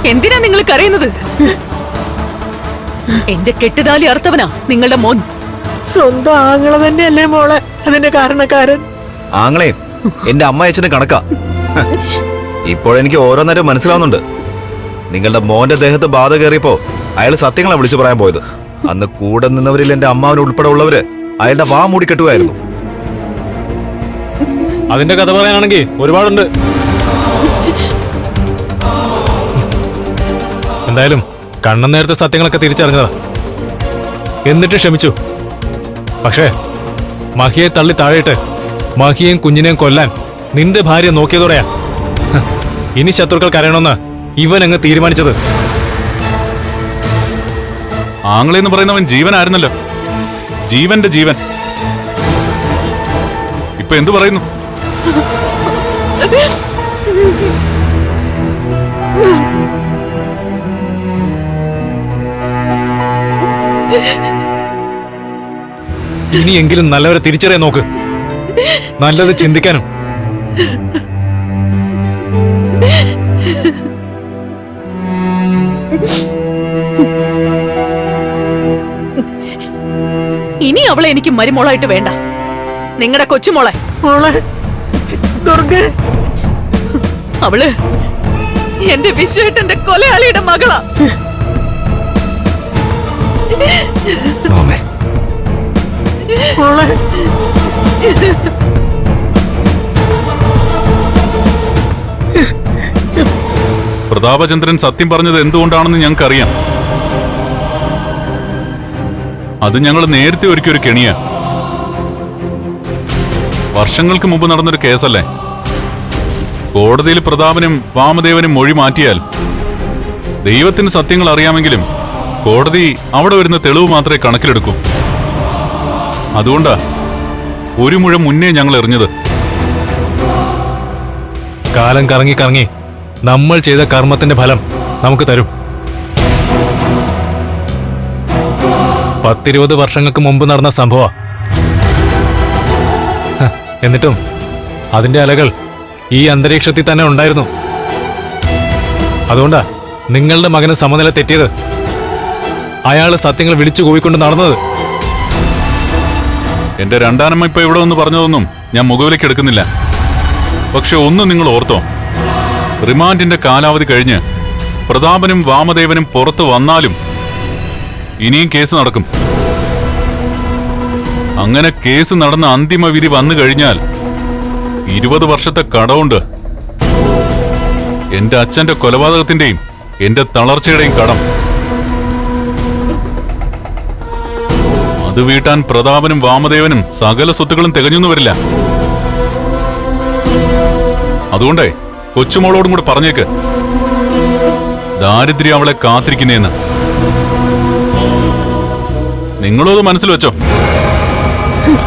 എന്തിനാ നിങ്ങൾ കരയുന്നത്? എന്റെ കെട്ടുതാലി അർത്ഥവനാ നിങ്ങളുടെ മോൻ. സ്വന്തം ആങ്ങളെ തന്നെയല്ലേ മോളെ അതിന്റെ കാരണക്കാരൻ? ആങ്ങളെയും എന്റെ അമ്മയച്ചന് കണക്കാ. ഇപ്പോഴെനിക്ക് ഓരോന്നേരം മനസ്സിലാവുന്നുണ്ട്. നിങ്ങളുടെ മോന്റെ ദേഹത്ത് ബാധ കയറിയപ്പോ അയാൾ സത്യങ്ങളെ വിളിച്ചു പറയാൻ പോയത്. അന്ന് കൂടെ നിന്നവരിൽ എന്റെ അമ്മാവൻ ഉൾപ്പെടെ ഉള്ളവര് അയാളുടെ വാ മൂടിക്കെട്ടുകയായിരുന്നു. അതിന്റെ കഥ പറയാനാണെങ്കിൽ ഒരുപാടുണ്ട്. എന്തായാലും കണ്ണൻ നേരത്തെ സത്യങ്ങളൊക്കെ തിരിച്ചറിഞ്ഞതാ, എന്നിട്ട് ക്ഷമിച്ചു. പക്ഷേ മഹിയെ തള്ളി താഴെയിട്ട് മഹിയെയും കുഞ്ഞിനെയും കൊല്ലാൻ നിന്റെ ഭാര്യ നോക്കിയതോടെയാ ഇനി ശത്രുക്കൾ കരയണമെന്ന് ഇവൻ അങ്ങ് തീരുമാനിച്ചത്. ആങ്ങളെന്ന് പറയുന്നവൻ ജീവനായിരുന്നല്ലോ, ജീവന്റെ ജീവൻ. ഇപ്പൊ എന്തു പറയുന്നു? ഇനിയെങ്കിലും നല്ലവരെ തിരിച്ചറിയാൻ നോക്ക്, നല്ലത് ചിന്തിക്കാനും. ഇനി അവളെ എനിക്ക് മരുമോളായിട്ട് വേണ്ട, നിങ്ങളുടെ കൊച്ചുമോളെ. മോളെ ദുർഗേ, അവള് എന്റെ വിശ്വേട്ടന്റെ കൊലയാളിയുടെ മകളാ. മോളെ പ്രതാപചന്ദ്രൻ സത്യം പറഞ്ഞത് എന്തുകൊണ്ടാണെന്ന് ഞങ്ങൾക്കറിയാം. അത് ഞങ്ങൾ നേരത്തെ ഒരുക്കിയൊരു കെണിയാ. വർഷങ്ങൾക്ക് മുമ്പ് നടന്നൊരു കേസല്ലേ. കോടതിയിൽ പ്രതാപനും വാമദേവനും മൊഴി മാറ്റിയാൽ ദൈവത്തിന് സത്യങ്ങൾ അറിയാമെങ്കിലും കോടതി അവിടെ വരുന്ന തെളിവ് മാത്രമേ കണക്കിലെടുക്കൂ. അതുകൊണ്ടാ ഒരു മുഴം മുന്നേ ഞങ്ങൾ എറിഞ്ഞത്. കാലം കറങ്ങി കറങ്ങി നമ്മൾ ചെയ്ത കർമ്മത്തിന്റെ ഫലം നമുക്ക് തരും. 10-20 വർഷങ്ങൾക്ക് മുമ്പ് നടന്ന സംഭവ. എന്നിട്ടും അതിന്റെ അലകൾ ഈ അന്തരീക്ഷത്തിൽ തന്നെ ഉണ്ടായിരുന്നു. അതുകൊണ്ടാ നിങ്ങളുടെ മകന് സമനില തെറ്റിയത്, അയാള് സത്യങ്ങൾ വിളിച്ചു കൂവിക്കൊണ്ട് നടന്നത്. എന്റെ രണ്ടാനമ്മ ഇപ്പൊ ഇവിടെ ഒന്ന് പറഞ്ഞതൊന്നും ഞാൻ മുഖവിലേക്ക് എടുക്കുന്നില്ല. പക്ഷെ ഒന്ന് നിങ്ങൾ ഓർത്തോ, റിമാൻഡിന്റെ കാലാവധി കഴിഞ്ഞ് പ്രതാപനും വാമദേവനും പുറത്തു വന്നാലും ഇനിയും കേസ് നടക്കും. അങ്ങനെ കേസ് നടന്ന അന്തിമ വിധി വന്നു കഴിഞ്ഞാൽ 20 വർഷത്തെ കടമുണ്ട്. എന്റെ അച്ഛന്റെ കൊലപാതകത്തിന്റെയും എന്റെ തളർച്ചയുടെയും കടം. അത് വീട്ടാൻ പ്രതാപനും വാമദേവനും സകല സ്വത്തുക്കളും തികഞ്ഞൊന്നും വരില്ല. അതുകൊണ്ടേ കൊച്ചുമോളോടും കൂടെ പറഞ്ഞേക്ക്, ദാരിദ്ര്യം അവളെ കാത്തിരിക്കുന്നേന്ന്. നിങ്ങളും അത് മനസ്സിൽ വെച്ചോ.